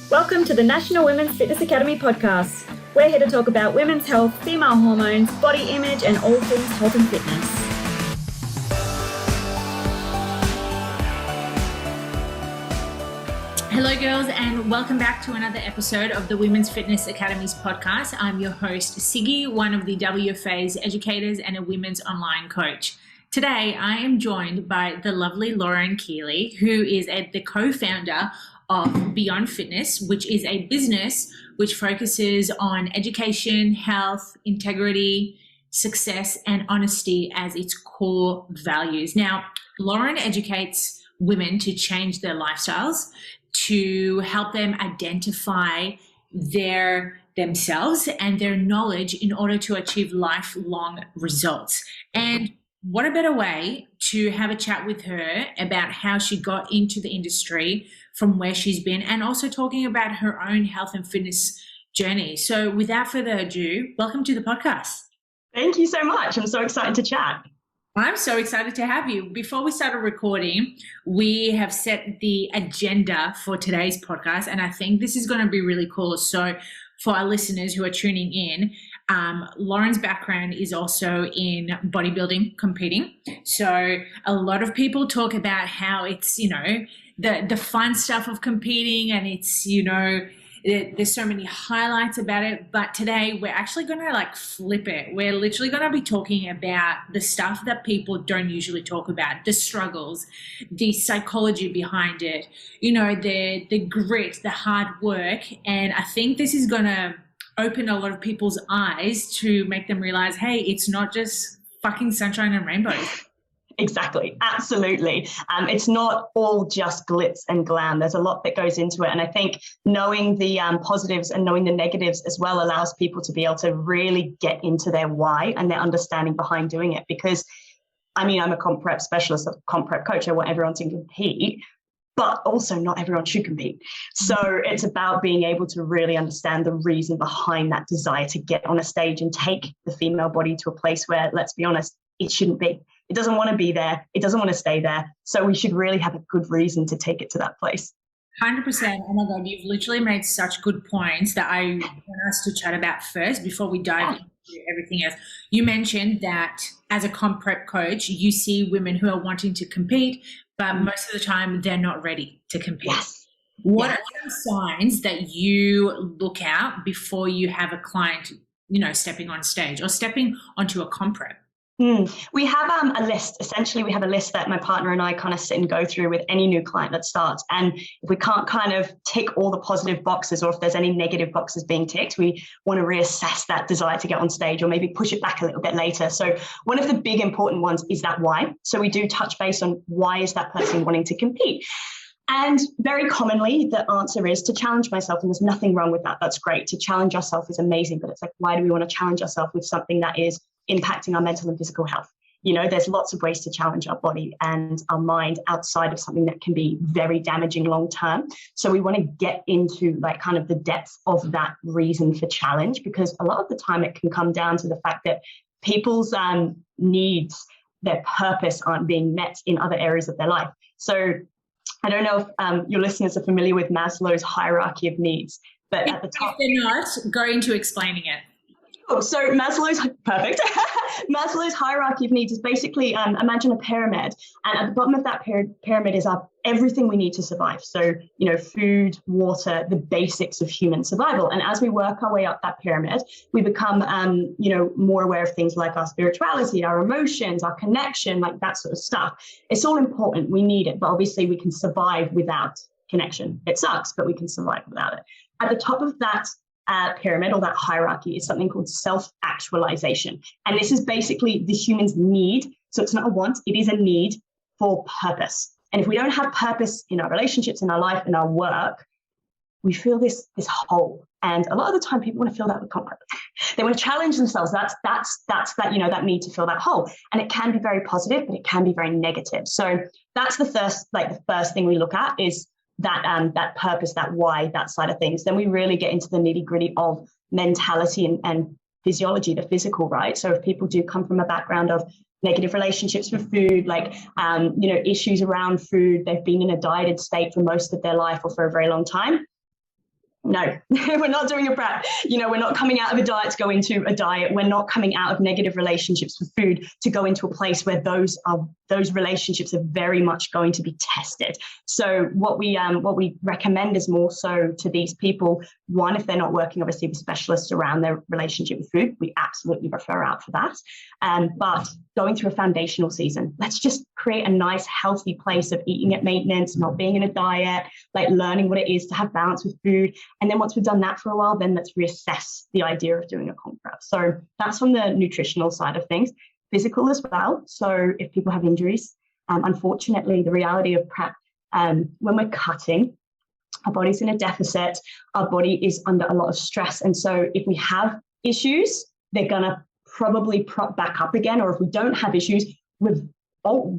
Welcome to the National Women's Fitness Academy podcast. We're here to talk about women's health, female hormones, body image, and all things health and fitness. Hello girls, and welcome back to another episode of the Women's Fitness Academy's podcast. I'm your host, Siggy, one of the WFA's educators and a women's online coach. Today, I am joined by the lovely Lauren Killey, who is the co-founder of Beyond Fitness, which is a business which focuses on education, health, integrity, success, and honesty as its core values. Now, Lauren educates women to change their lifestyles, to help them identify themselves and their knowledge in order to achieve lifelong results. And what a better way to have a chat with her about how she got into the industry from where she's been, and also talking about her own health and fitness journey. So without further ado, welcome to the podcast. Thank you so much. I'm so excited to chat. I'm so excited to have you. Before we started recording, we have set the agenda for today's podcast, and I think this is going to be really cool. So for our listeners who are tuning in, Lauren's background is also in bodybuilding, competing. So a lot of people talk about how it's, the fun stuff of competing, and it's, there's so many highlights about it. But today we're actually going to flip it. We're literally going to be talking about the stuff that people don't usually talk about, the struggles, the psychology behind it, the grit, the hard work. And I think this is going to open a lot of people's eyes to make them realize, hey, it's not just fucking sunshine and rainbows. Exactly. Absolutely. It's not all just glitz and glam. There's a lot that goes into it. And I think knowing the positives and knowing the negatives as well allows people to be able to really get into their why and their understanding behind doing it. Because, I'm a comp prep specialist, a comp prep coach. I want everyone to compete, but also not everyone should compete. So it's about being able to really understand the reason behind that desire to get on a stage and take the female body to a place where, let's be honest, it shouldn't be. It doesn't want to be there. It doesn't want to stay there. So we should really have a good reason to take it to that place. 100%. Oh my God, you've literally made such good points that I want us to chat about first before we dive into everything else. You mentioned that as a comp prep coach, you see women who are wanting to compete, but most of the time they're not ready to compete. Yes. What are some signs that you look out before you have a client, stepping on stage or stepping onto a comp prep? We have a list. Essentially, we have a list that my partner and I kind of sit and go through with any new client that starts. And if we can't kind of tick all the positive boxes, or if there's any negative boxes being ticked, we want to reassess that desire to get on stage, or maybe push it back a little bit later. So one of the big important ones is that why. So we do touch base on why is that person wanting to compete. And very commonly, the answer is to challenge myself. And there's nothing wrong with that. That's great. To challenge ourselves is amazing. But it's why do we want to challenge ourselves with something that is impacting our mental and physical health? There's lots of ways to challenge our body and our mind outside of something that can be very damaging long term. So we want to get into kind of the depth of that reason for challenge, because a lot of the time it can come down to the fact that people's needs, their purpose aren't being met in other areas of their life. So I don't know if your listeners are familiar with Maslow's hierarchy of needs, but at the top, if they're not, go into explaining it. Oh, so Maslow's Maslow's hierarchy of needs is basically, imagine a pyramid, and at the bottom of that pyramid is everything we need to survive. So, food, water, the basics of human survival. And as we work our way up that pyramid, we become, more aware of things like our spirituality, our emotions, our connection, like that sort of stuff. It's all important. We need it, but obviously we can survive without connection. It sucks, but we can survive without it. At the top of that pyramid, or that hierarchy, is something called self-actualization. And this is basically the human's need. So it's not a want, it is a need for purpose. And if we don't have purpose in our relationships, in our life, in our work, we feel this hole. And a lot of the time people want to fill that with comfort. They want to challenge themselves. That's that need to fill that hole. And it can be very positive, but it can be very negative. So that's the first thing we look at is that purpose, that why, that side of things. Then we really get into the nitty gritty of mentality and physiology, the physical, right? So if people do come from a background of negative relationships with food, issues around food, they've been in a dieted state for most of their life or for a very long time, No, we're not doing a prep. We're not coming out of a diet to go into a diet. We're not coming out of negative relationships with food to go into a place where those relationships are very much going to be tested. So what we recommend is more so to these people, one, if they're not working obviously with specialists around their relationship with food, we absolutely refer out for that. But going through a foundational season, let's just create a nice healthy place of eating at maintenance, not being in a diet, like learning what it is to have balance with food. And then once we've done that for a while, then let's reassess the idea of doing a comp prep. So that's from the nutritional side of things. Physical as well. So if people have injuries, unfortunately, the reality of prep, when we're cutting, our body's in a deficit, our body is under a lot of stress. And so if we have issues, they're going to probably prop back up again. Or if we don't have issues, we're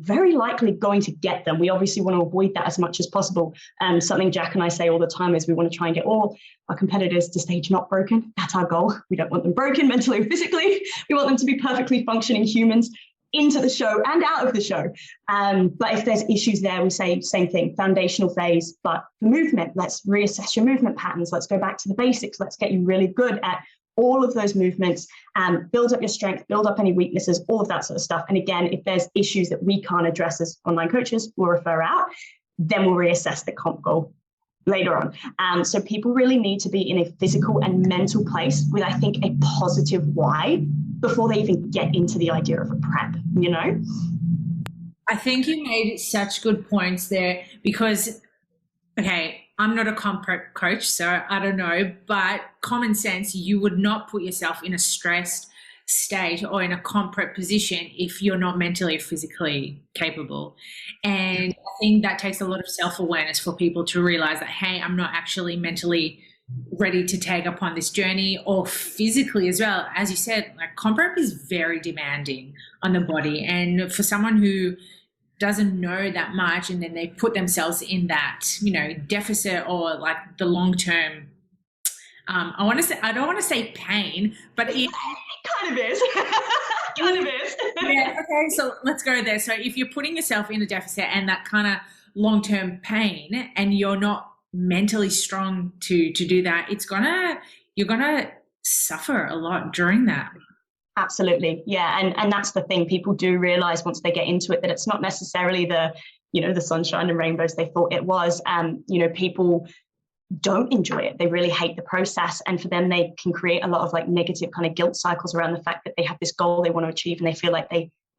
very likely going to get them. We obviously want to avoid that as much as possible. Something Jack and I say all the time is we want to try and get all our competitors to stage not broken. That's our goal. We don't want them broken mentally or physically. We want them to be perfectly functioning humans into the show and out of the show. But if there's issues there, we say same thing, foundational phase. But for movement, let's reassess your movement patterns. Let's go back to the basics. Let's get you really good at all of those movements, build up your strength, build up any weaknesses, all of that sort of stuff. And again, if there's issues that we can't address as online coaches, we'll refer out, then we'll reassess the comp goal later on. So people really need to be in a physical and mental place with, I think, a positive why before they even get into the idea of a prep, I think you made such good points there because, okay, I'm not a comp prep coach, so I don't know, but common sense, you would not put yourself in a stressed state or in a comp prep position if you're not mentally or physically capable. And I think that takes a lot of self-awareness for people to realize that, hey, I'm not actually mentally ready to take upon this journey, or physically as well. As you said, like comp prep is very demanding on the body. And for someone who doesn't know that much and then they put themselves in that, deficit or like the long-term, I don't want to say pain, but it kind of is. Kind of is. Yeah, okay, so let's go there. So if you're putting yourself in a deficit and that kind of long-term pain and you're not mentally strong to do that, you're gonna suffer a lot during that. Absolutely. Yeah. And that's the thing. People do realize once they get into it that it's not necessarily the sunshine and rainbows they thought it was. People don't enjoy it. They really hate the process. And for them, they can create a lot of like negative kind of guilt cycles around the fact that they have this goal they want to achieve and they feel like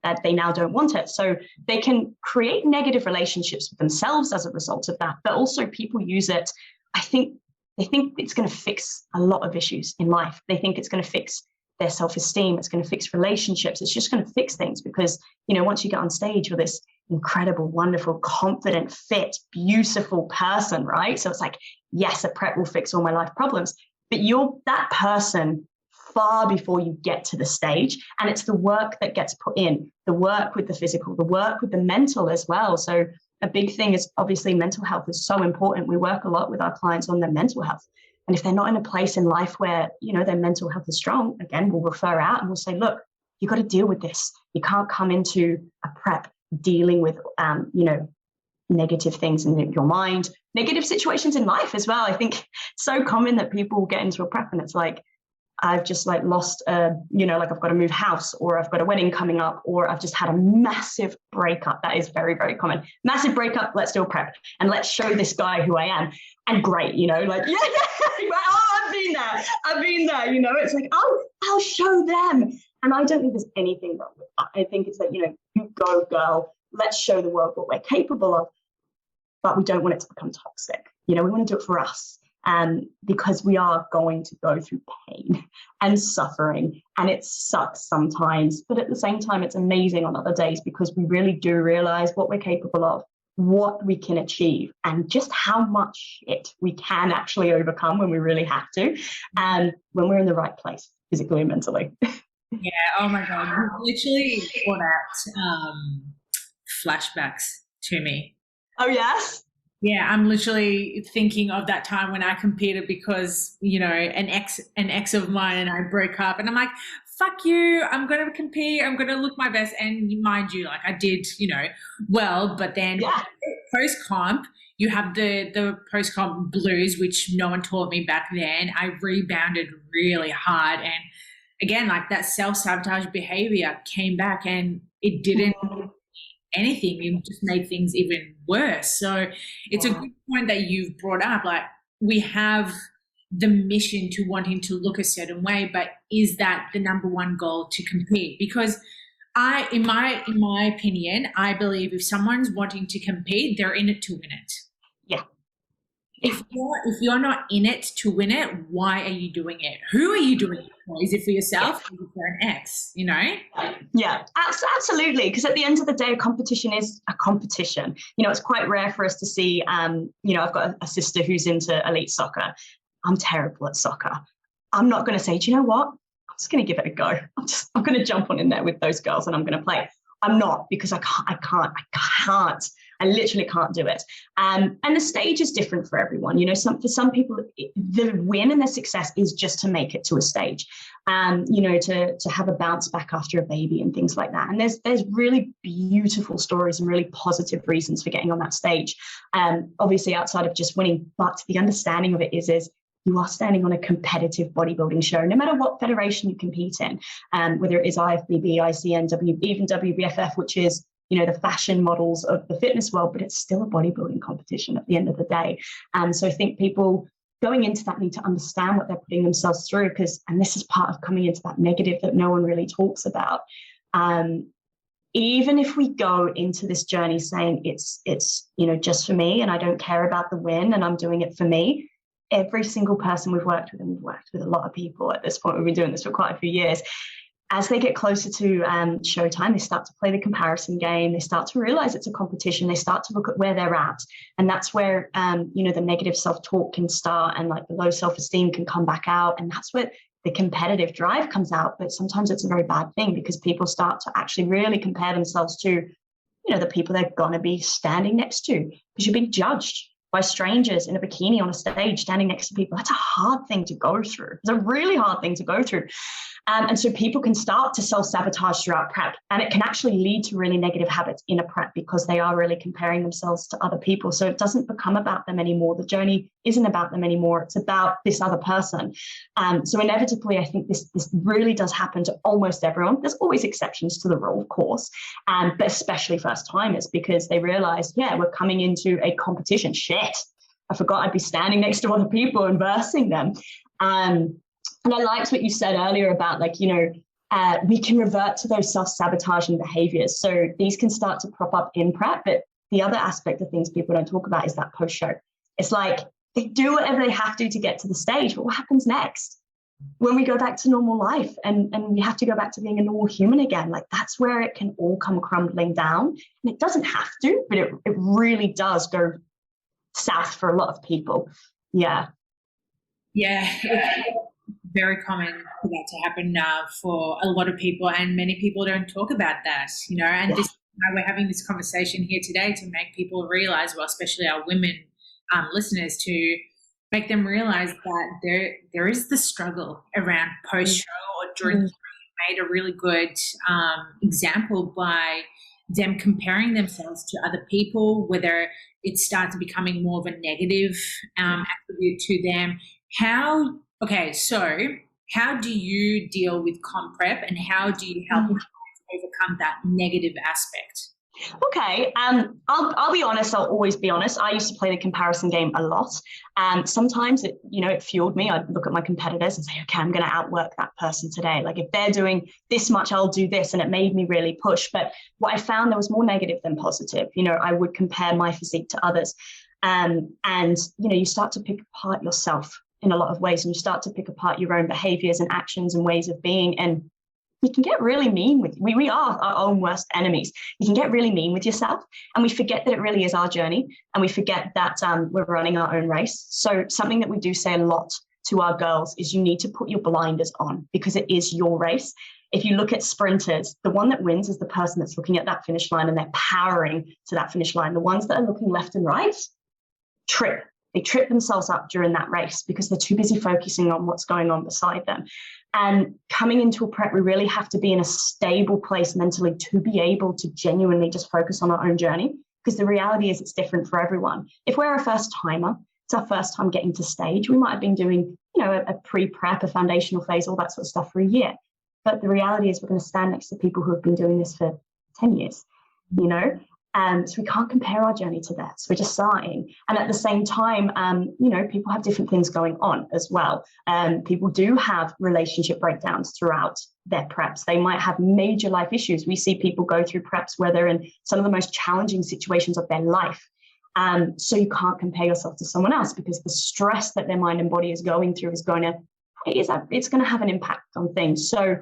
that they now don't want it. So they can create negative relationships with themselves as a result of that. But also people use it. I think they think it's going to fix a lot of issues in life. They think it's going to fix their self-esteem, it's going to fix relationships, it's just going to fix things because, once you get on stage, you're this incredible, wonderful, confident, fit, beautiful person, right? So it's like, yes, a prep will fix all my life problems, but you're that person far before you get to the stage. And it's the work that gets put in, the work with the physical, the work with the mental as well. So a big thing is obviously mental health is so important. We work a lot with our clients on their mental health. And if they're not in a place in life where, their mental health is strong, again, we'll refer out and we'll say, look, you got to deal with this. You can't come into a prep dealing with, negative things in your mind, negative situations in life as well. I think it's so common that people get into a prep and it's like, I've just like lost, I've got to move house, or I've got a wedding coming up, or I've just had a massive breakup. That is very, very common. Massive breakup. Let's do a prep and let's show this guy who I am. And great, like, yeah, oh, I've been there, it's like, oh, I'll show them. And I don't think there's anything wrong with that. I think it's that, you go, girl, let's show the world what we're capable of, but we don't want it to become toxic. We want to do it for us. Because we are going to go through pain and suffering, and it sucks sometimes, but at the same time, it's amazing on other days because we really do realize what we're capable of, what we can achieve, and just how much shit we can actually overcome when we really have to, and when we're in the right place, physically and mentally. Yeah. Oh my God. You literally brought out flashbacks to me. Oh, yes. Yeah, I'm literally thinking of that time when I competed because, an ex of mine and I broke up, and I'm like, fuck you, I'm going to compete, I'm going to look my best. And mind you, like I did, well, but then post-comp, you have the post-comp blues, which no one taught me back then. I rebounded really hard. And again, like that self-sabotage behavior came back and it didn't anything. It just made things even worse. So it's a good point that you've brought up. Like, we have the mission to wanting to look a certain way, but is that the number one goal, to compete? Because in my opinion, I believe if someone's wanting to compete, they're in it to win it. Yeah. If you're not in it to win it, why are you doing it? Who are you doing it for? Is it for yourself or is it for an ex, you know? Yeah, absolutely. Because at the end of the day, a competition is a competition. You know, it's quite rare for us to see, you know, I've got a sister who's into elite soccer. I'm terrible at soccer. I'm not going to say, do you know what? I'm just going to give it a go. I'm going to jump on in there with those girls and I'm going to play. I'm not, because I can't. I literally can't do it. And the stage is different for everyone. You know, for some people, the win and the success is just to make it to a stage, you know, to have a bounce back after a baby and things like that. And there's really beautiful stories and really positive reasons for getting on that stage. Obviously outside of just winning, but the understanding of it is you are standing on a competitive bodybuilding show, no matter what federation you compete in, whether it is IFBB, ICN, even WBFF, which is, you know, the fashion models of the fitness world, but it's still a bodybuilding competition at the end of the day. So I think people going into that need to understand what they're putting themselves through, and this is part of coming into that negative that no one really talks about. Even if we go into this journey saying it's, you know, just for me and I don't care about the win and I'm doing it for me, every single person we've worked with, and we've worked with a lot of people at this point, we've been doing this for quite a few years, as they get closer to showtime, they start to play the comparison game. They start to realize it's a competition. They start to look at where they're at. And that's where, you know, the negative self-talk can start and like the low self-esteem can come back out. And that's where the competitive drive comes out. But sometimes it's a very bad thing because people start to actually really compare themselves to, you know, the people they're going to be standing next to, because you're being judged by strangers in a bikini on a stage standing next to people. That's a hard thing to go through. It's a really hard thing to go through. And so people can start to self-sabotage throughout prep, and it can actually lead to really negative habits in a prep because they are really comparing themselves to other people. So it doesn't become about them anymore. The journey isn't about them anymore. It's about this other person. So inevitably, I think this really does happen to almost everyone. There's always exceptions to the rule, of course, but especially first timers, because they realize, yeah, we're coming into a competition. Shit, I forgot I'd be standing next to other people and versing them. And I liked what you said earlier about, like, you know, we can revert to those self-sabotaging behaviors. So these can start to prop up in prep. But the other aspect of things people don't talk about is that post-show. It's like they do whatever they have to get to the stage. But what happens next? When we go back to normal life and we have to go back to being a normal human again, like that's where it can all come crumbling down. And it doesn't have to, but it really does go south for a lot of people. Yeah. Yeah. Very common for that to happen for a lot of people, and many people don't talk about that, you know, and this is why we're having this conversation here today, to make people realize, well, especially our women listeners, to make them realize that there is the struggle around post-show or during. You made a really good example by them comparing themselves to other people, whether it starts becoming more of a negative attribute to them. So how do you deal with comp prep, and how do you help overcome that negative aspect? Okay, I'll be honest. I'll always be honest. I used to play the comparison game a lot, and sometimes it fueled me. I'd look at my competitors and say, okay, I'm going to outwork that person today. Like if they're doing this much, I'll do this, and it made me really push. But what I found, there was more negative than positive. You know, I would compare my physique to others, and you know, you start to pick apart yourself in a lot of ways, and you start to pick apart your own behaviors and actions and ways of being, and you can get really mean with, we are our own worst enemies. You can get really mean with yourself, and we forget that it really is our journey, and we forget that we're running our own race. So something that we do say a lot to our girls is you need to put your blinders on, because it is your race. If you look at sprinters, the one that wins is the person that's looking at that finish line and they're powering to that finish line. The ones that are looking left and right trip. They trip themselves up during that race because they're too busy focusing on what's going on beside them. And coming into a prep, we really have to be in a stable place mentally to be able to genuinely just focus on our own journey because the reality is it's different for everyone. If we're a first timer, it's our first time getting to stage, we might have been doing, a pre-prep, a foundational phase, all that sort of stuff for a year. But the reality is we're going to stand next to people who have been doing this for 10 years, so we can't compare our journey to theirs. We're just starting. And at the same time, people have different things going on as well. People do have relationship breakdowns throughout their preps. They might have major life issues. We see people go through preps where they're in some of the most challenging situations of their life. So you can't compare yourself to someone else, because the stress that their mind and body is going through is going to have an impact on things. So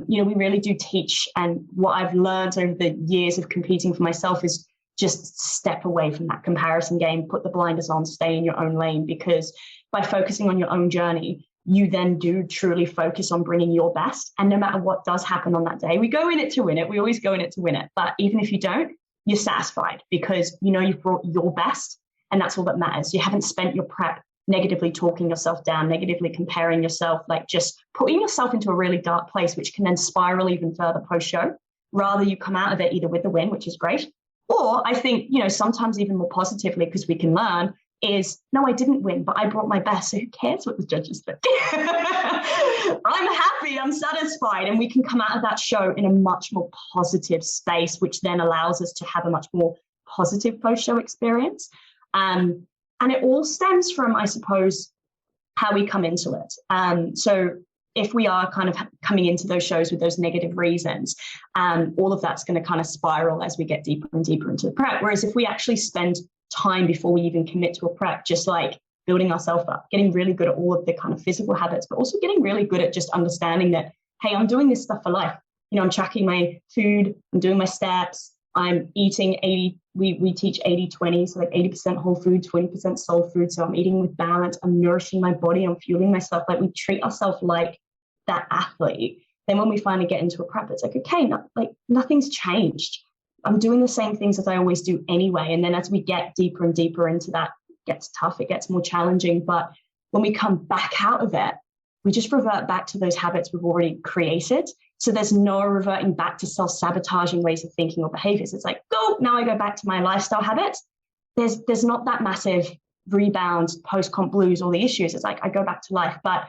we really do teach, and what I've learned over the years of competing for myself is just step away from that comparison game, put the blinders on, stay in your own lane, because by focusing on your own journey, you then do truly focus on bringing your best. And no matter what does happen on that day, we go in it to win it. We always go in it to win it. But even if you don't, you're satisfied, because you've brought your best, and that's all that matters. You haven't spent your prep negatively talking yourself down, negatively comparing yourself, like just putting yourself into a really dark place, which can then spiral even further post-show. Rather, you come out of it either with the win, which is great, or I think, sometimes even more positively, because we can learn, is, no, I didn't win, but I brought my best, so who cares what the judges think? I'm happy, I'm satisfied, and we can come out of that show in a much more positive space, which then allows us to have a much more positive post-show experience. And it all stems from, I suppose, how we come into it. So if we are kind of coming into those shows with those negative reasons, all of that's going to kind of spiral as we get deeper and deeper into the prep. Whereas if we actually spend time before we even commit to a prep, just like building ourselves up, getting really good at all of the kind of physical habits, but also getting really good at just understanding that, hey, I'm doing this stuff for life. I'm tracking my food, I'm doing my steps, I'm eating 80, we teach 80-20, so like 80% whole food, 20% soul food. So I'm eating with balance, I'm nourishing my body, I'm fueling myself. Like, we treat ourselves like that athlete. Then when we finally get into a prep, it's like, okay, nothing's changed. I'm doing the same things as I always do anyway. And then as we get deeper and deeper into that, it gets tough, it gets more challenging. But when we come back out of it, we just revert back to those habits we've already created. So there's no reverting back to self-sabotaging ways of thinking or behaviors. It's like, now I go back to my lifestyle habits. There's not that massive rebound, post-comp blues, all the issues. It's like, I go back to life. But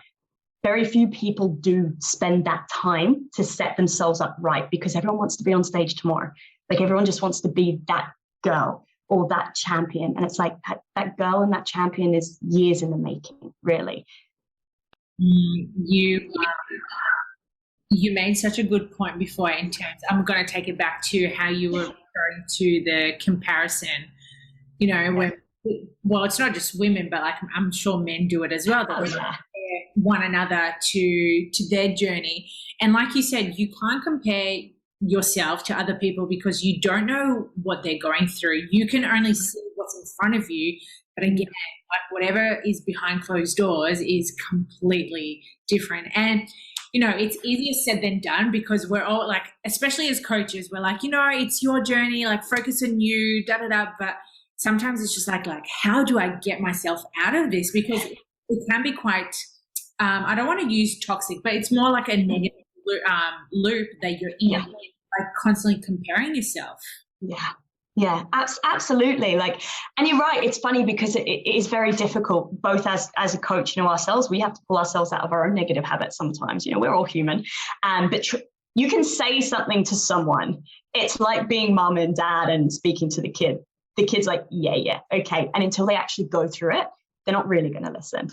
very few people do spend that time to set themselves up right, because everyone wants to be on stage tomorrow. Like, everyone just wants to be that girl or that champion. And it's like, that girl and that champion is years in the making, really. You made such a good point before, in terms, I'm going to take it back to how you were referring to the comparison, when, well, it's not just women, but like, I'm sure men do it as well, that we compare one another to their journey. And like you said, you can't compare yourself to other people because you don't know what they're going through. You can only see what's in front of you. But again, like, whatever is behind closed doors is completely different. And it's easier said than done, because we're all like, especially as coaches, we're like, it's your journey, like, focus on you, But sometimes it's just like, how do I get myself out of this? Because it can be quite, I don't want to use toxic, but it's more like a negative loop that you're in, like constantly comparing yourself. Yeah, absolutely. Like, and you're right. It's funny because it is very difficult, both as a coach, ourselves, we have to pull ourselves out of our own negative habits sometimes. We're all human. But you can say something to someone. It's like being mom and dad and speaking to the kid. The kid's like, yeah, okay. And until they actually go through it, they're not really going to listen.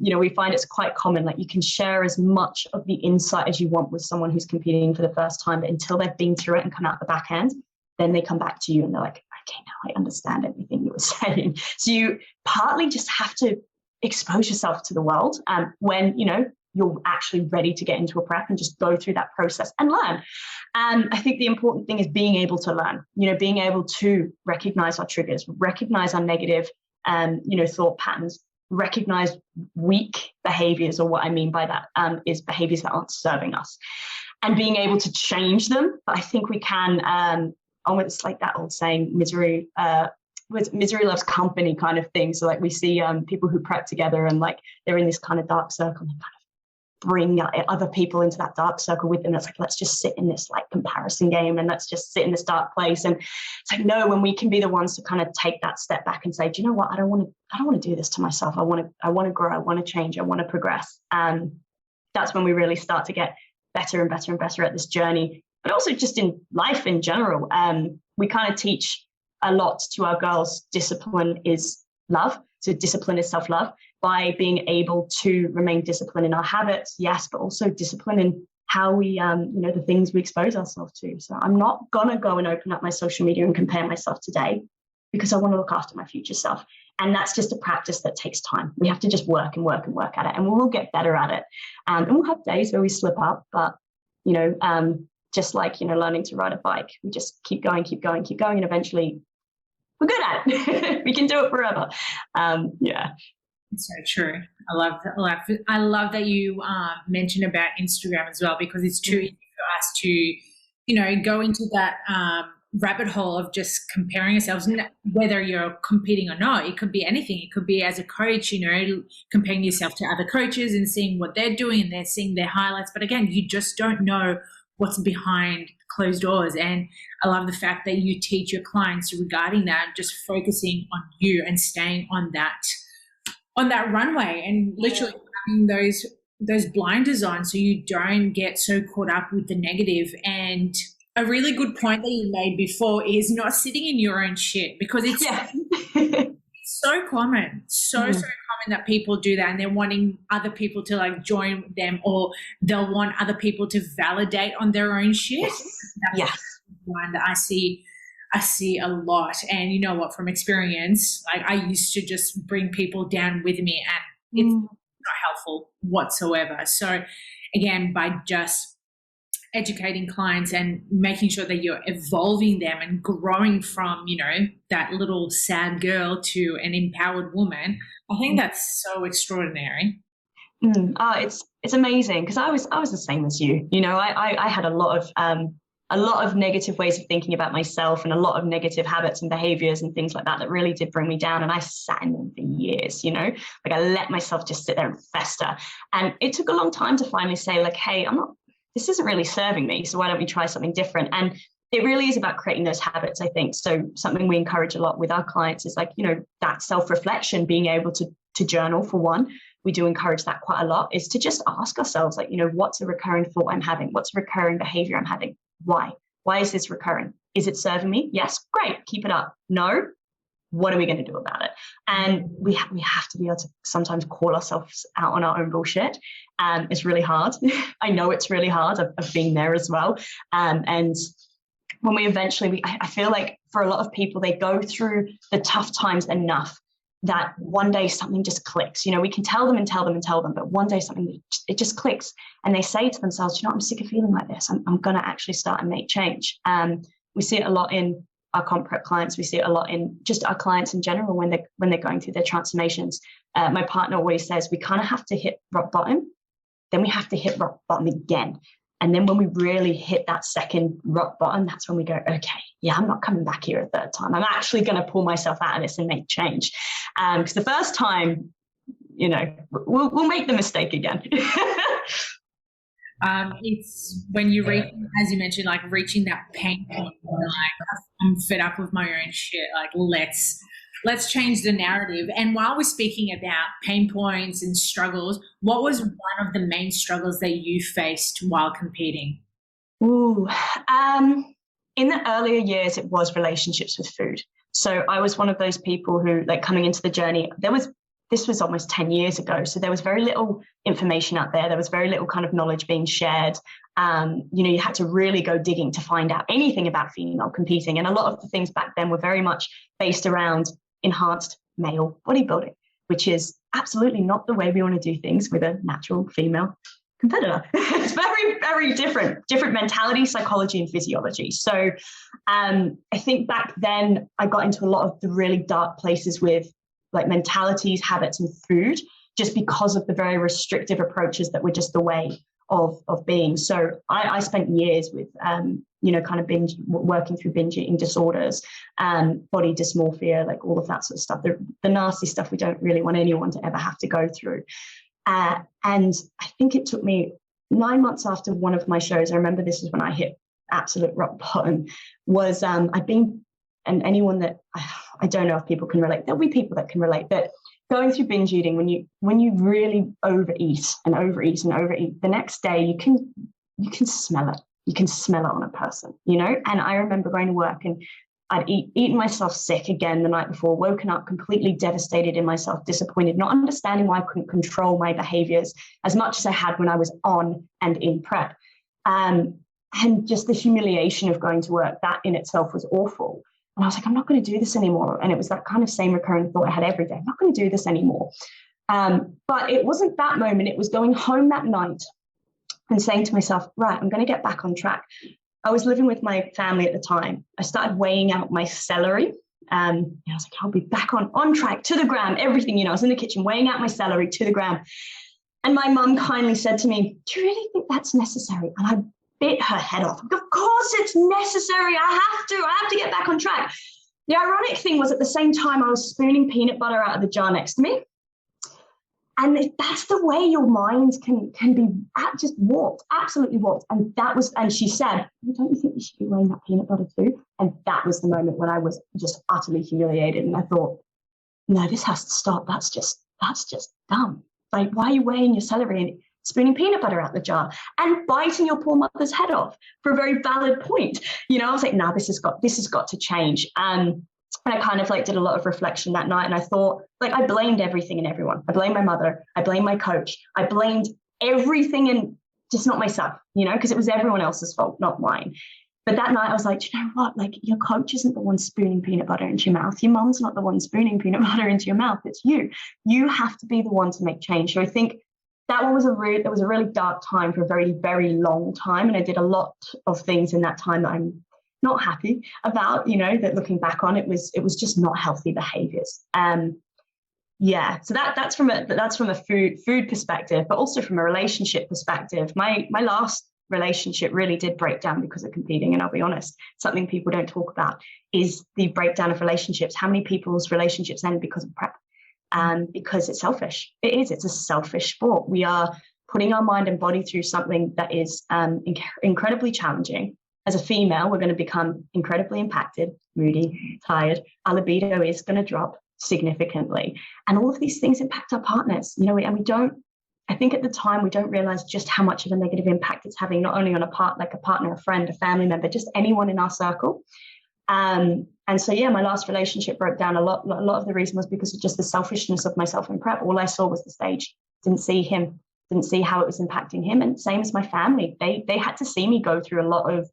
We find it's quite common, like, you can share as much of the insight as you want with someone who's competing for the first time, but until they've been through it and come out the back end, then they come back to you and they're like, okay, now I understand everything you were saying. So you partly just have to expose yourself to the world when, you're actually ready to get into a prep and just go through that process and learn. And I think the important thing is being able to learn, being able to recognize our triggers, recognize our negative, thought patterns, recognize weak behaviors, or what I mean by that is behaviors that aren't serving us, and being able to change them. But I think we can, it's like that old saying, misery loves company kind of thing. So like, we see people who prep together and like they're in this kind of dark circle and kind of bring other people into that dark circle with them. It's like, let's just sit in this like comparison game and let's just sit in this dark place. And it's like, no, when we can be the ones to kind of take that step back and say, do you know what? I don't want to do this to myself. I want to grow. I want to change. I want to progress. That's when we really start to get better and better and better at this journey, but also just in life in general. We kind of teach a lot to our girls. Discipline is love. So discipline is self-love, by being able to remain disciplined in our habits, yes, but also discipline in how we, the things we expose ourselves to. So I'm not gonna go and open up my social media and compare myself today, because I want to look after my future self. And that's just a practice that takes time. We have to just work and work and work at it, and we will get better at it. And we'll have days where we slip up, but just like learning to ride a bike, we just keep going, and eventually we're good at it. We can do it forever. It's so true. I love that you mentioned about Instagram as well, because it's too easy for us to, go into that rabbit hole of just comparing ourselves, whether you're competing or not. It could be anything. It could be as a coach, comparing yourself to other coaches and seeing what they're doing, and they're seeing their highlights. But again, you just don't know what's behind closed doors. And I love the fact that you teach your clients regarding that, just focusing on you and staying on that runway, and literally having those blinders on so you don't get so caught up with the negative. And a really good point that you made before is not sitting in your own shit, because it's so common, so common that people do that, and they're wanting other people to like join them, or they'll want other people to validate on their own shit. That's one that I see a lot. And you know what, from experience, like I used to just bring people down with me, and it's not helpful whatsoever. So again, by just educating clients and making sure that you're evolving them and growing from, that little sad girl to an empowered woman, I think that's so extraordinary. It's amazing, because I was the same as you. I had a lot of negative ways of thinking about myself, and a lot of negative habits and behaviors and things like that really did bring me down. And I sat in them for years, like I let myself just sit there and fester. And it took a long time to finally say, like, hey, this isn't really serving me, so why don't we try something different? And it really is about creating those habits, I think. So something we encourage a lot with our clients is like, that self-reflection, being able to journal for one. We do encourage that quite a lot, is to just ask ourselves, like, what's a recurring thought I'm having? What's a recurring behavior I'm having? Why? Why is this recurring? Is it serving me? Yes, great, keep it up. No, what are we going to do about it? And we have to be able to sometimes call ourselves out on our own bullshit. It's really hard. I know it's really hard. I've been there as well. And when we eventually, I feel like for a lot of people, they go through the tough times enough that one day something just clicks. We can tell them, but one day it just clicks, and they say to themselves, I'm sick of feeling like this. I'm going to actually start and make change. We see it a lot in our comp prep clients. We see it a lot in just our clients in general when they're going through their transformations. My partner always says we kind of have to hit rock bottom, then we have to hit rock bottom again. And then when we really hit that second rock bottom, that's when we go, okay, I'm not coming back here a third time. I'm actually going to pull myself out of this and make change. Because the first time, we'll make the mistake again. It's when you reach, as you mentioned, like reaching that pain point, like I'm fed up with my own shit. Like let's change the narrative. And while we're speaking about pain points and struggles, what was one of the main struggles that you faced while competing? In the earlier years, it was relationships with food. So I was one of those people who, like, coming into the journey, this was almost 10 years ago. So there was very little information out there. There was very little kind of knowledge being shared. You had to really go digging to find out anything about female competing. And a lot of the things back then were very much based around enhanced male bodybuilding, which is absolutely not the way we want to do things with a natural female competitor. It's very, very different mentality, psychology, and physiology. So I think back then I got into a lot of the really dark places with like mentalities, habits, and food, just because of the very restrictive approaches that were just the way of being. So I spent years with, kind of working through binge eating disorders, body dysmorphia, like all of that sort of stuff, the nasty stuff we don't really want anyone to ever have to go through. And I think it took me 9 months after one of my shows. I remember this is when I hit absolute rock bottom. Was I'd been, and anyone that I don't know if people can relate. There'll be people that can relate. But going through binge eating, when you really overeat and overeat and overeat, the next day you can smell it. You can smell it on a person, you know. And I remember going to work and I'd eaten myself sick again the night before, woken up completely devastated in myself, disappointed, not understanding why I couldn't control my behaviors as much as I had when I was on and in prep. And just the humiliation of going to work, that in itself was awful. And I was like, I'm not going to do this anymore. And it was that kind of same recurring thought I had every day. I'm not going to do this anymore. But it wasn't that moment. It was going home that night and saying to myself, right, I'm going to get back on track. I was living with my family at the time. I started weighing out my celery. I was like, I'll be back on track to the gram, everything, you know. I was in the kitchen weighing out my celery to the gram. And my mum kindly said to me, do you really think that's necessary? And I bit her head off. Of course it's necessary. I have to get back on track. The ironic thing was at the same time I was spooning peanut butter out of the jar next to me. And that's the way your mind can be just warped, absolutely warped. And she said, don't you think you should be weighing that peanut butter too? And that was the moment when I was just utterly humiliated. And I thought, no, this has to stop. That's just dumb. Like, why are you weighing your celery and spooning peanut butter out the jar and biting your poor mother's head off for a very valid point? You know, I was like, no, this has got to change. And I kind of like did a lot of reflection that night. And I thought, like, I blamed everything and everyone. I blamed my mother. I blamed my coach. I blamed everything and just not myself, you know, because it was everyone else's fault, not mine. But that night I was like, do you know what? Like, your coach isn't the one spooning peanut butter into your mouth. Your mom's not the one spooning peanut butter into your mouth. It's you. You have to be the one to make change. So I think that one was a really dark time for a very, very long time. And I did a lot of things in that time that I'm not happy about, you know, that looking back on it was just not healthy behaviors. So that's from a food perspective, but also from a relationship perspective. My last relationship really did break down because of competing. And I'll be honest, something people don't talk about is the breakdown of relationships. How many people's relationships end because of prep? Because it's selfish. It's a selfish sport. We are putting our mind and body through something that is incredibly challenging. As a female, we're going to become incredibly impacted, moody, tired. Our libido is going to drop significantly. And all of these things impact our partners, you know, and we don't, I think at the time, we don't realize just how much of a negative impact it's having, not only on a partner, a friend, a family member, just anyone in our circle. And so, yeah, my last relationship broke down a lot. A lot of the reason was because of just the selfishness of myself in prep. All I saw was the stage, didn't see him, didn't see how it was impacting him. And same as my family, they had to see me go through a lot of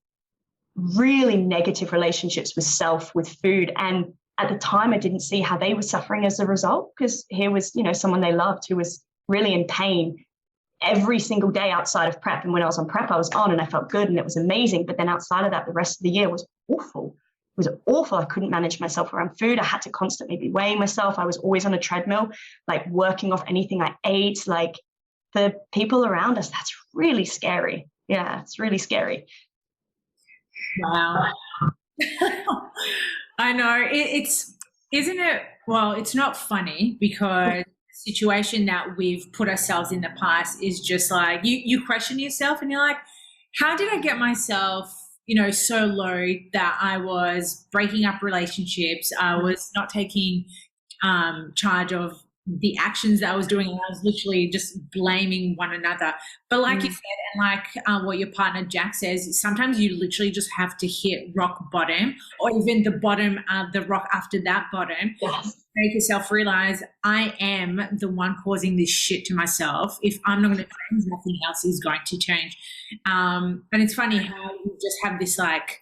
really negative relationships with self, with food. And at the time, I didn't see how they were suffering as a result, because here was, you know, someone they loved who was really in pain every single day outside of prep. And when I was on prep, I was on and I felt good and it was amazing. But then outside of that, the rest of the year was awful. It was awful. I couldn't manage myself around food. I had to constantly be weighing myself. I was always on a treadmill, like working off anything I ate. Like, the people around us, that's really scary. Yeah, it's really scary. Wow. I know isn't it? Well, it's not funny because the situation that we've put ourselves in the past is just like you question yourself and you're like, how did I get myself, you know, so low that I was breaking up relationships? I was not taking charge of the actions that I was doing, and I was literally just blaming one another. But like you said, and like what your partner Jack says, sometimes you literally just have to hit rock bottom, or even the bottom of the rock after that bottom. Yes. Make yourself realize, I am the one causing this shit to myself. If I'm not going to change, nothing else is going to change. And it's funny how you just have this like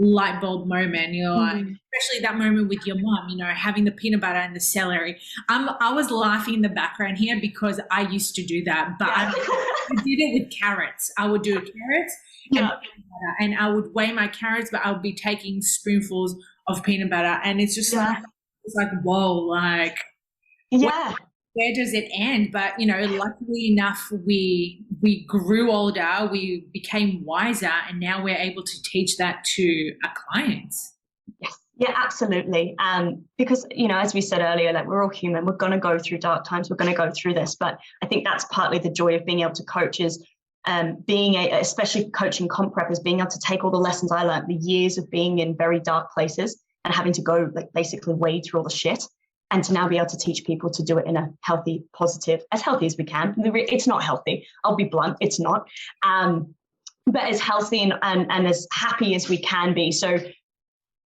light bulb moment, you know, like, especially that moment with your mom, you know, having the peanut butter and the celery. I was laughing in the background here because I used to do that, but I did it with carrots. I would do carrots and I would weigh my carrots, but I would be taking spoonfuls of peanut butter, and it's just like, it's like, whoa, like, where does it end? But, you know, luckily enough, we grew older, we became wiser, and now we're able to teach that to our clients. Yeah, absolutely. Because, as we said earlier, like we're all human, we're going to go through dark times, we're going to go through this. But I think that's partly the joy of being able to coach is especially coaching comp prep, is being able to take all the lessons I learned, the years of being in very dark places and having to go like basically wade through all the shit, and to now be able to teach people to do it in a healthy, positive, as healthy as we can. It's not healthy. I'll be blunt. It's not. But as healthy and as happy as we can be. So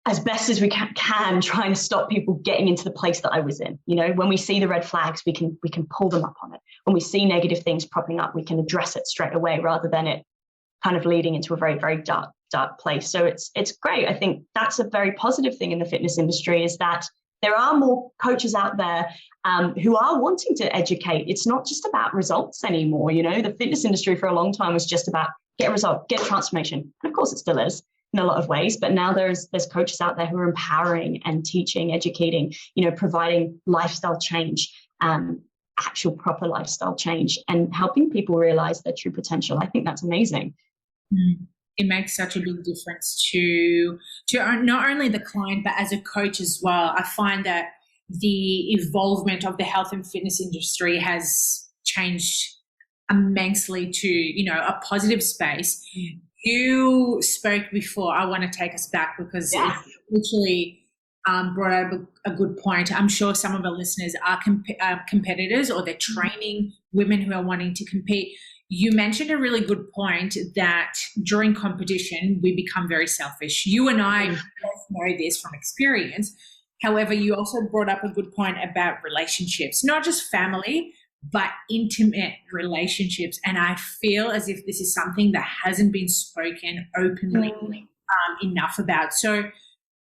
as best as we can trying to stop people getting into the place that I was in. When we see the red flags, we can pull them up on it. When we see negative things popping up, we can address it straight away rather than it kind of leading into a very, very dark place. So it's great. I think that's a very positive thing in the fitness industry, is that there are more coaches out there who are wanting to educate. It's not just about results anymore. The fitness industry for a long time was just about get a result, get a transformation. And of course it still is in a lot of ways, but now there's coaches out there who are empowering and teaching, educating, providing lifestyle change, actual proper lifestyle change, and helping people realize their true potential. I think that's amazing. It makes such a big difference to not only the client, but as a coach as well. I find that the evolvement of the health and fitness industry has changed immensely to, a positive space. You spoke before. I want to take us back because it literally brought up a good point. I'm sure some of our listeners are competitors, or they're training women who are wanting to compete. You mentioned a really good point that during competition, we become very selfish. You and I both know this from experience. However, you also brought up a good point about relationships, not just family, but intimate relationships. And I feel as if this is something that hasn't been spoken openly enough about. So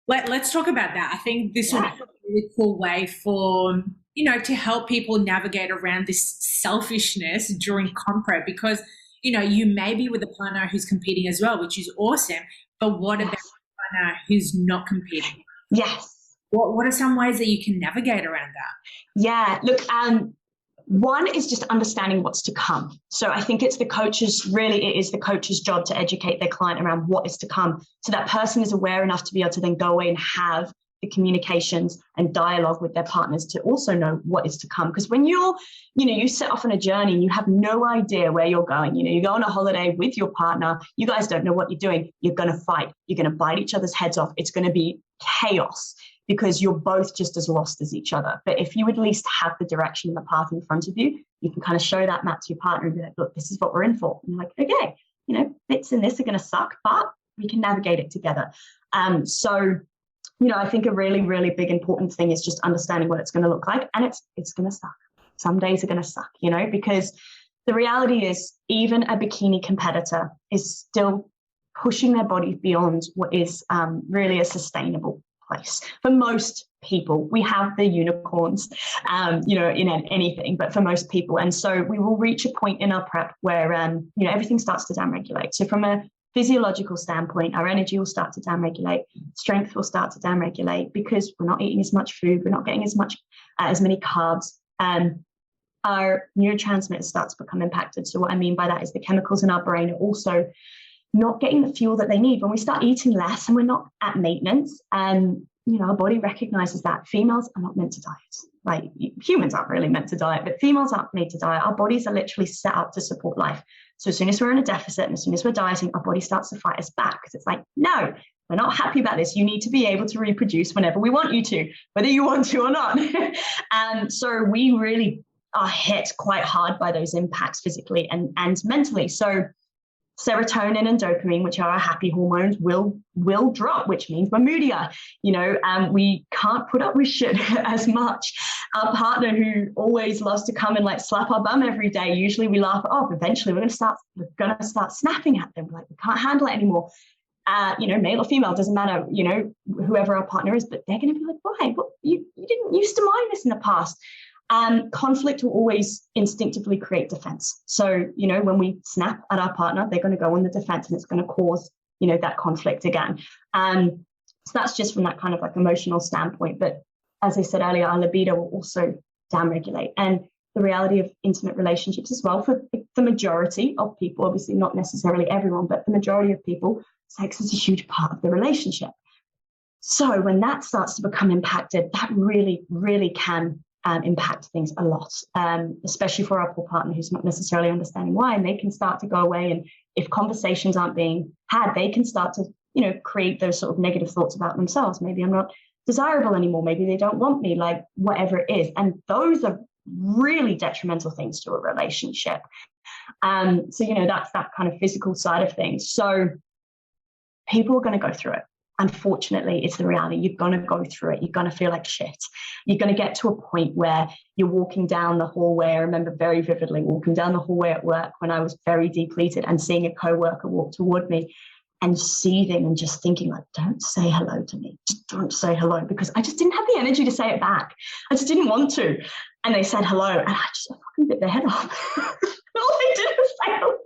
let's talk about that. I think this would be a really cool way for, to help people navigate around this selfishness during comp prep, because, you may be with a partner who's competing as well, which is awesome. But what about a partner who's not competing? Yes. What are some ways that you can navigate around that? Yeah, look, one is just understanding what's to come. So I think it is the coach's job to educate their client around what is to come, so that person is aware enough to be able to then go away and have the communications and dialogue with their partners to also know what is to come. Because when you set off on a journey and you have no idea where you're going, you go on a holiday with your partner, you guys don't know what you're doing, you're going to fight, you're going to bite each other's heads off. It's going to be chaos, because you're both just as lost as each other. But if you at least have the direction and the path in front of you, you can kind of show that map to your partner and be like, look, this is what we're in for. And you're like, okay, bits in this are going to suck, but we can navigate it together. So I think a really, really big important thing is just understanding what it's going to look like. And it's going to suck. Some days are going to suck, because the reality is even a bikini competitor is still pushing their body beyond what is really a sustainable place. For most people, we have the unicorns, in anything, but for most people. And so we will reach a point in our prep where, everything starts to downregulate. So from a physiological standpoint, our energy will start to downregulate, strength will start to downregulate, because we're not eating as much food, we're not getting as many carbs, and our neurotransmitters start to become impacted. So what I mean by that is the chemicals in our brain are also not getting the fuel that they need. When we start eating less and we're not at maintenance, our body recognizes that females are not meant to diet. Like humans aren't really meant to diet, but females aren't made to diet. Our bodies are literally set up to support life. So as soon as we're in a deficit and as soon as we're dieting, our body starts to fight us back, because it's like, no, we're not happy about this. You need to be able to reproduce whenever we want you to, whether you want to or not. And so we really are hit quite hard by those impacts physically and mentally. So serotonin and dopamine, which are our happy hormones, will drop, which means we're moodier, and we can't put up with shit as much. Our partner, who always loves to come and like slap our bum every day, usually we laugh it off. Eventually we're going to start snapping at them. Like, we can't handle it anymore. Male or female, doesn't matter, whoever our partner is, but they're going to be like, why? Well, you didn't used to mind this in the past. Conflict will always instinctively create defense. So, when we snap at our partner, they're going to go on the defense, and it's going to cause, that conflict again. So that's just from that kind of like emotional standpoint. But as I said earlier, our libido will also downregulate. And the reality of intimate relationships as well, for the majority of people, obviously not necessarily everyone, but the majority of people, sex is a huge part of the relationship. So when that starts to become impacted, that really, really can impact things a lot, especially for our poor partner who's not necessarily understanding why. And they can start to go away. And if conversations aren't being had, they can start to, create those sort of negative thoughts about themselves. Maybe I'm not desirable anymore. Maybe they don't want me, like whatever it is. And those are really detrimental things to a relationship. So, that's that kind of physical side of things. So people are going to go through it. Unfortunately, it's the reality. You're going to go through it. You're going to feel like shit. You're going to get to a point where you're walking down the hallway. I remember very vividly walking down the hallway at work when I was very depleted and seeing a coworker walk toward me and seething and just thinking like, don't say hello to me. Just don't say hello, because I just didn't have the energy to say it back. I just didn't want to. And they said hello and I just fucking bit their head off. All I did was say, I don't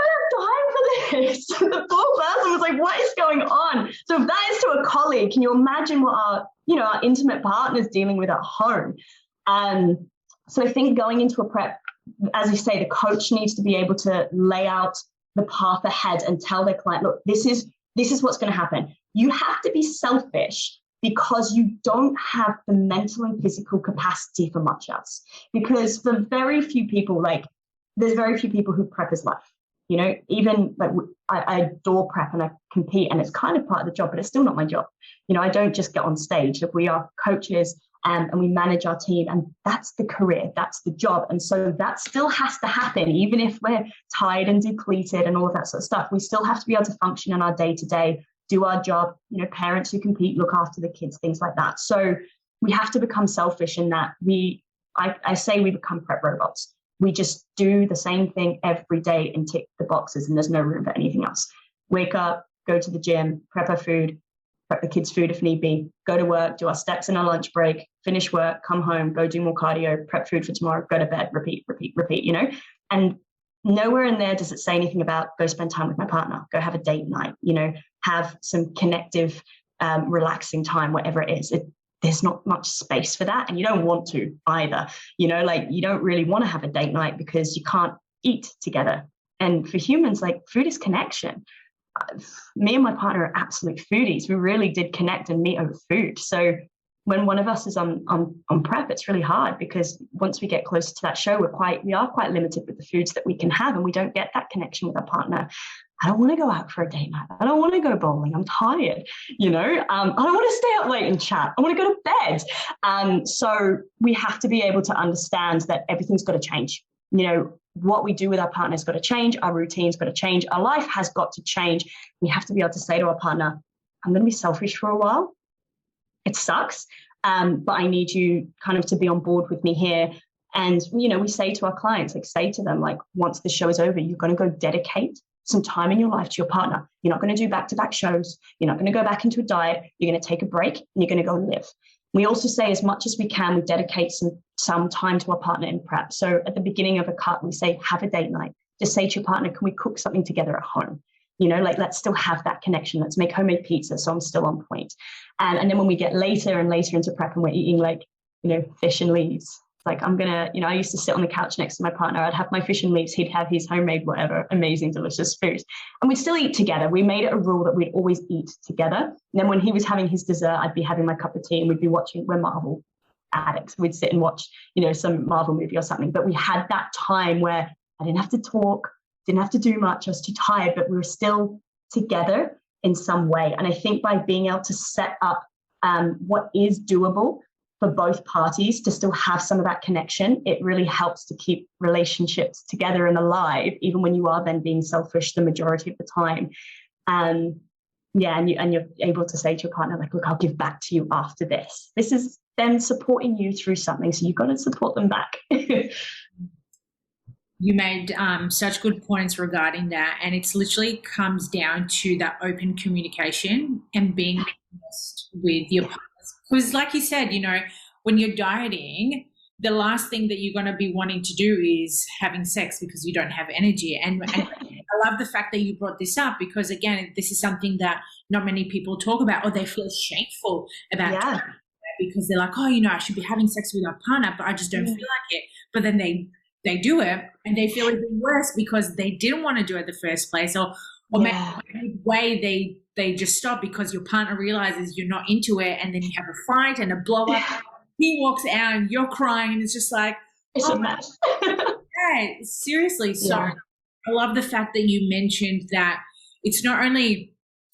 have time for this. The poor person was like, what is going on? So if that is to a colleague, can you imagine what our intimate partner's dealing with at home? So I think going into a prep, as you say, the coach needs to be able to lay out the path ahead and tell their client, look, this is what's going to happen. You have to be selfish because you don't have the mental and physical capacity for much else. Because for very few people, there's very few people who prep as life. Even like I adore prep and I compete and it's kind of part of the job, but it's still not my job. I don't just get on stage. We are coaches and we manage our team, and that's the career, that's the job. And so that still has to happen, even if we're tired and depleted and all of that sort of stuff. We still have to be able to function in our day-to-day, do our job, parents who compete, look after the kids, things like that. So we have to become selfish in that I say we become prep robots. We just do the same thing every day and tick the boxes, and there's no room for anything else. Wake up, go to the gym, prep our food, prep the kids' food if need be, go to work, do our steps in our lunch break, finish work, come home, go do more cardio, prep food for tomorrow, go to bed, repeat, and nowhere in there does it say anything about go spend time with my partner, go have a date night, have some connective, relaxing time, whatever it is. There's not much space for that. And you don't want to either, you don't really want to have a date night because you can't eat together. And for humans, food is connection. Me and my partner are absolute foodies. We really did connect and meet over food. So when one of us is on prep, it's really hard because once we get closer to that show, we are quite limited with the foods that we can have, and we don't get that connection with our partner. I don't want to go out for a date night. I don't want to go bowling. I'm tired. I don't want to stay up late and chat. I want to go to bed. So we have to be able to understand that everything's got to change. What we do with our partner has got to change. Our routine's got to change. Our life has got to change. We have to be able to say to our partner, I'm going to be selfish for a while. It sucks, but I need you kind of to be on board with me here. And, we say to our clients, say to them, once the show is over, you're going to go dedicate some time in your life to your partner. You're not going to do back-to-back shows. You're not going to go back into a diet. You're going to take a break and you're going to go live. We also say as much as we can, we dedicate some time to our partner in prep. So at the beginning of a cut, we say, have a date night. Just say to your partner, can we cook something together at home? Let's still have that connection. Let's make homemade pizza so I'm still on point. And then when we get later and later into prep and we're eating fish and leaves, I used to sit on the couch next to my partner. I'd have my fish and leaves. He'd have his homemade, whatever, amazing, delicious food. And we'd still eat together. We made it a rule that we'd always eat together. And then when he was having his dessert, I'd be having my cup of tea and we'd be watching, we're Marvel addicts. We'd sit and watch, some Marvel movie or something. But we had that time where I didn't have to talk, didn't have to do much. I was too tired, but we were still together in some way. And I think by being able to set up what is doable for both parties to still have some of that connection, it really helps to keep relationships together and alive, even when you are then being selfish the majority of the time. And you're able to say to your partner, look, I'll give back to you after this. This is them supporting you through something, so you've got to support them back. You made such good points regarding that, and it's literally comes down to that open communication and being honest with your partner. Because like you said, when you're dieting, the last thing that you're going to be wanting to do is having sex because you don't have energy. And I love the fact that you brought this up because, again, this is something that not many people talk about, or they feel shameful about because they're like, I should be having sex with my partner, but I just don't feel like it. But then they do it and they feel even worse because they didn't want to do it in the first place, or maybe the way they just stop because your partner realizes you're not into it, and then you have a fight and a blow up. He walks out and you're crying, and it's just like, it's a mess. yeah, seriously. So I love the fact that you mentioned that it's not only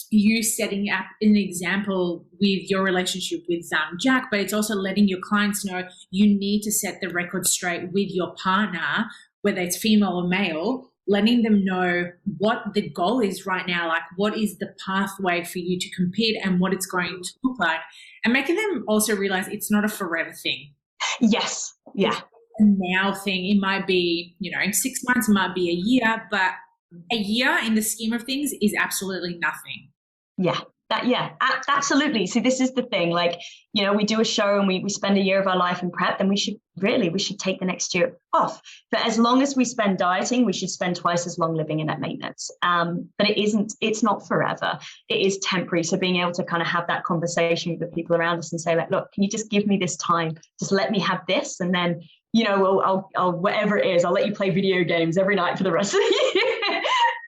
you setting up an example with your relationship with Jack, but it's also letting your clients know you need to set the record straight with your partner, whether it's female or male, letting them know what the goal is right now, like what is the pathway for you to compete and what it's going to look like, and making them also realize it's not a forever thing. Yes. Yeah. It's a now thing. It might be, in 6 months, it might be a year, but a year in the scheme of things is absolutely nothing. Yeah. Absolutely. See, this is the thing, like, we do a show and we spend a year of our life in prep, then we should take the next year off. But as long as we spend dieting, we should spend twice as long living in at maintenance. But it's not forever. It is temporary. So being able to kind of have that conversation with the people around us and say, like, look, can you just give me this time? Just let me have this. And then, I'll whatever it is, I'll let you play video games every night for the rest of the year.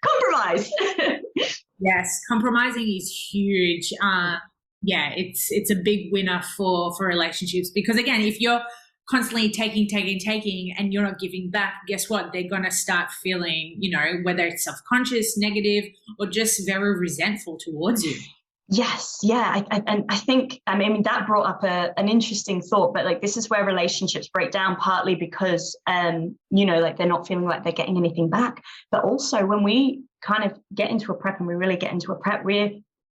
Compromise. Yes, compromising is huge. It's a big winner for relationships, because again, if you're constantly taking and you're not giving back, guess what? They're going to start feeling, whether it's self-conscious, negative, or just very resentful towards you. Yes. Yeah. I think, that brought up an interesting thought, but like, this is where relationships break down, partly because, like they're not feeling like they're getting anything back. But also when we kind of get into a prep and we really get into a prep, we're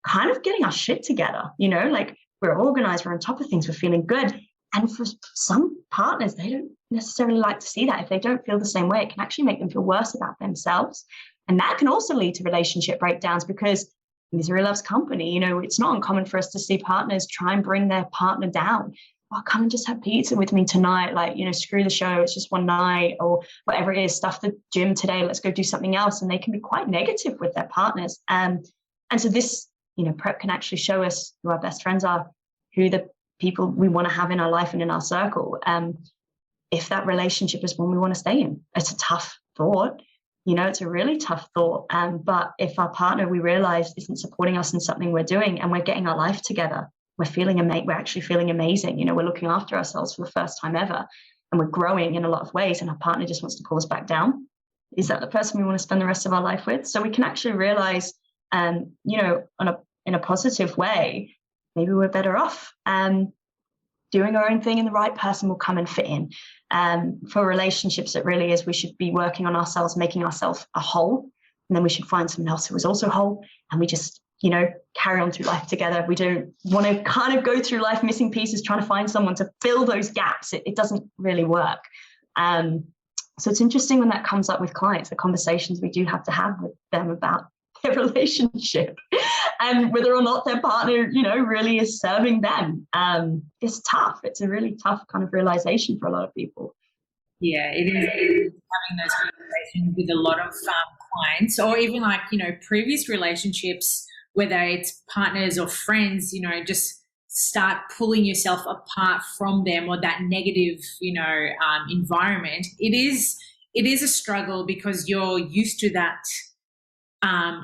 kind of getting our shit together, like we're organized, we're on top of things, we're feeling good. And for some partners, they don't necessarily like to see that. If they don't feel the same way, it can actually make them feel worse about themselves. And that can also lead to relationship breakdowns, because misery loves company. It's not uncommon for us to see partners try and bring their partner down. Oh, come and just have pizza with me tonight. Like, screw the show. It's just one night, or whatever it is, stuff the gym today. Let's go do something else. And they can be quite negative with their partners. And so this, prep can actually show us who our best friends are, who the people we want to have in our life and in our circle. If that relationship is one we want to stay in. It's a tough thought. It's a really tough thought. But if our partner, we realize, isn't supporting us in something we're doing and we're getting our life together, we're actually feeling amazing. We're looking after ourselves for the first time ever, and we're growing in a lot of ways, and our partner just wants to pull us back down. Is that the person we want to spend the rest of our life with? So we can actually realize, in a positive way, maybe we're better off doing our own thing, and the right person will come and fit in. For relationships, it really is, we should be working on ourselves, making ourselves a whole, and then we should find someone else who is also whole, and we just, carry on through life together. We don't want to kind of go through life missing pieces, trying to find someone to fill those gaps. It doesn't really work. So it's interesting when that comes up with clients, the conversations we do have to have with them about their relationship and whether or not their partner, really is serving them. It's tough. It's a really tough kind of realization for a lot of people. Yeah, it is having those conversations with a lot of clients, or even like, previous relationships, whether it's partners or friends, just start pulling yourself apart from them, or that negative, environment. It is a struggle, because you're used to that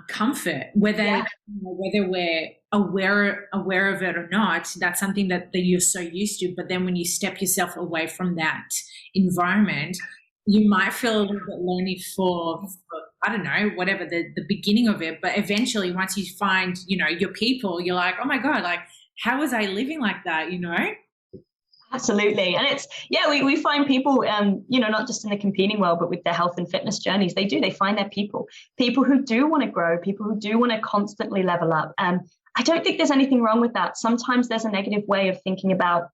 comfort, whether we're aware of it or not. That's something that you're so used to. But then when you step yourself away from that environment, you might feel a little bit lonely for I don't know, whatever the beginning of it. But eventually, once you find, your people, you're like, oh my God, like, how was I living like that, Absolutely. And it's, we find people, not just in the competing world, but with their health and fitness journeys, they find their people who do want to grow, people who do want to constantly level up. I don't think there's anything wrong with that. Sometimes there's a negative way of thinking about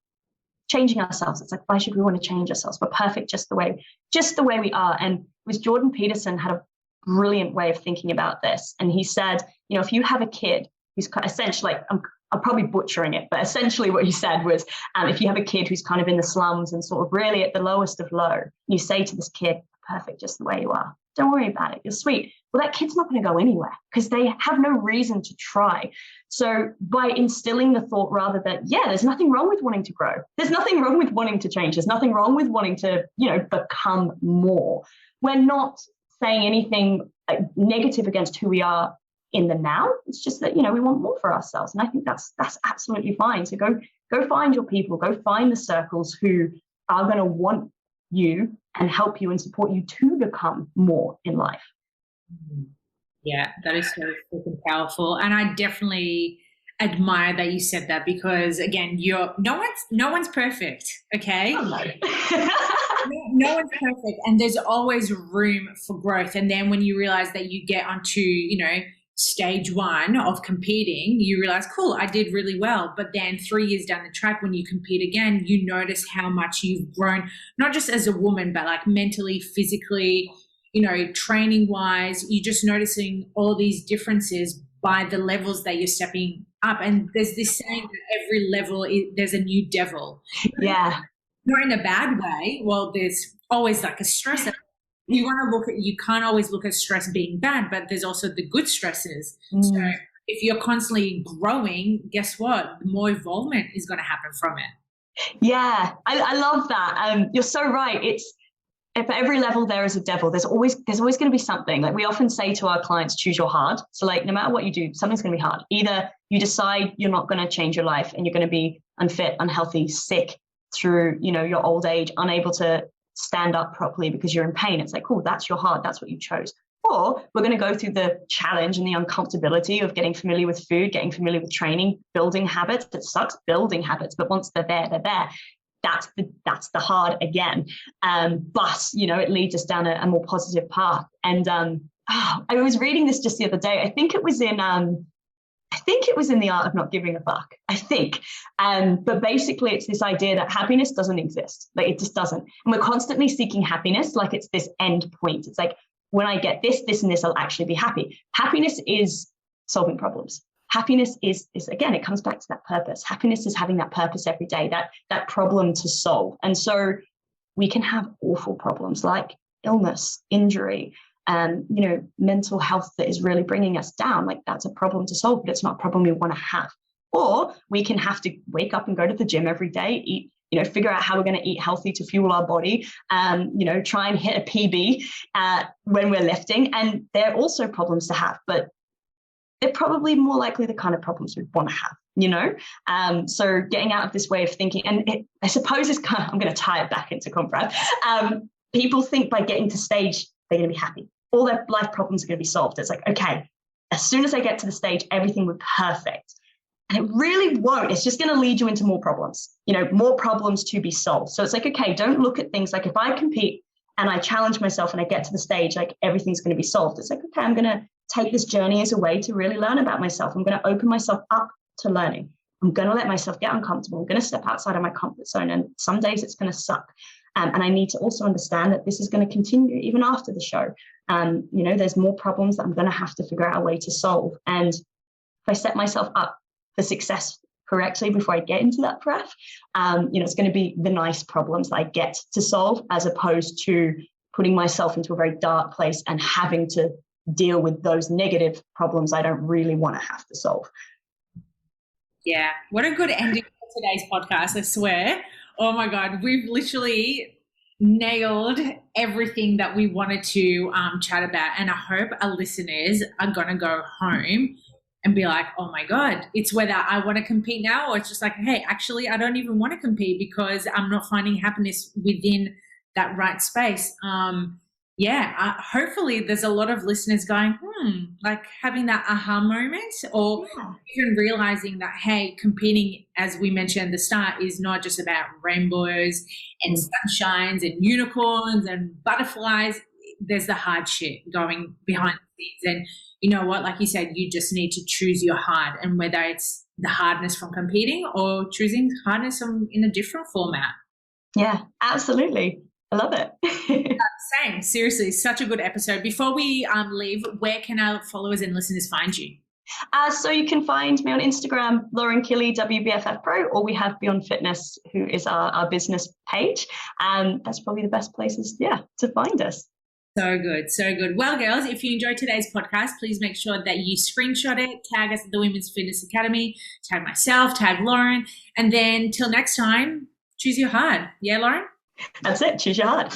changing ourselves. It's like, why should we want to change ourselves? We're perfect just the way we are. And it was Jordan Peterson had a brilliant way of thinking about this. And he said, if you have a kid who's essentially, like, I'm probably butchering it, but essentially what he said was, if you have a kid who's kind of in the slums and sort of really at the lowest of low, you say to this kid, perfect just the way you are. Don't worry about it. You're sweet. Well, that kid's not going to go anywhere because they have no reason to try. So by instilling the thought rather that, there's nothing wrong with wanting to grow. There's nothing wrong with wanting to change. There's nothing wrong with wanting to, become more. We're not saying anything negative against who we are in the now. It's just that, we want more for ourselves. And I think that's absolutely fine. So go find your people, go find the circles who are going to want you and help you and support you to become more in life. Yeah, that is so freaking powerful. And I definitely admire that you said that, because again, no one's perfect, okay? Oh, no. No one's perfect, and there's always room for growth. And then when you realize that you get onto, stage 1 of competing, you realize, cool, I did really well. But then 3 years down the track, when you compete again, you notice how much you've grown, not just as a woman, but like mentally, physically, training wise. You're just noticing all these differences by the levels that you're stepping up. And there's this saying that every level there's a new devil. Yeah. Not in a bad way. Well, there's always like a stress. You can't always look at stress being bad, but there's also the good stresses. So if you're constantly growing, guess what? More involvement is going to happen from it. Yeah, I love that. You're so right. It's at every level there is a devil. There's always going to be something. Like we often say to our clients, choose your hard. So like no matter what you do, something's going to be hard. Either you decide you're not going to change your life and you're going to be unfit, unhealthy, sick through, your old age, unable to stand up properly because you're in pain. It's like, cool, that's your hard. That's what you chose. Or we're going to go through the challenge and the uncomfortability of getting familiar with food, getting familiar with training, building habits. It sucks building habits, but once they're there, they're there. That's the hard again. But, it leads us down a more positive path. And I was reading this just the other day. I think it was in The Art of Not Giving a Fuck, I think. But basically it's this idea that happiness doesn't exist. Like it just doesn't. And we're constantly seeking happiness like it's this end point. It's like, when I get this, this, and this, I'll actually be happy. Happiness is solving problems. Happiness is again, it comes back to that purpose. Happiness is having that purpose every day, that problem to solve. And so we can have awful problems like illness, injury, mental health that is really bringing us down. Like that's a problem to solve, but it's not a problem we want to have. Or we can have to wake up and go to the gym every day, eat, figure out how we're going to eat healthy to fuel our body, try and hit a PB when we're lifting. And they're also problems to have, but they're probably more likely the kind of problems we want to have, So getting out of this way of thinking, and I suppose I'm going to tie it back into comp-rep. People think by getting to stage, they're going to be happy. All their life problems are going to be solved. It's like, okay, as soon as I get to the stage, everything will be perfect. And it really won't. It's just going to lead you into more problems, more problems to be solved. So it's like, okay, don't look at things like if I compete and I challenge myself and I get to the stage, like everything's going to be solved. It's like, okay, I'm going to take this journey as a way to really learn about myself. I'm going to open myself up to learning. I'm going to let myself get uncomfortable. I'm going to step outside of my comfort zone. And some days it's going to suck. And I need to also understand that this is going to continue even after the show. There's more problems that I'm going to have to figure out a way to solve. And if I set myself up for success correctly before I get into that prep, it's going to be the nice problems that I get to solve, as opposed to putting myself into a very dark place and having to deal with those negative problems I don't really want to have to solve. Yeah, what a good ending for today's podcast, I swear. Oh my God, we've literally nailed everything that we wanted to chat about. And I hope our listeners are going to go home and be like, oh my God, it's whether I want to compete now, or it's just like, hey, actually, I don't even want to compete because I'm not finding happiness within that right space. Hopefully there's a lot of listeners going, like having that aha moment, or even realizing that, hey, competing, as we mentioned at the start, is not just about rainbows and sunshines and unicorns and butterflies. There's the hard shit going behind the scenes. And you know what, like you said, you just need to choose your hard, and whether it's the hardness from competing or choosing hardness in a different format. Yeah, absolutely. I love it. Same. Seriously, such a good episode. Before we leave, where can our followers and listeners find you? So you can find me on Instagram, Lauren Killey, WBFF Pro, or we have Beyond Fitness, who is our business page. That's probably the best places, to find us. So good, so good. Well, girls, if you enjoyed today's podcast, please make sure that you screenshot it, tag us at the Women's Fitness Academy, tag myself, tag Lauren, and then till next time, choose your hard. Yeah, Lauren? That's it. Choose your heart.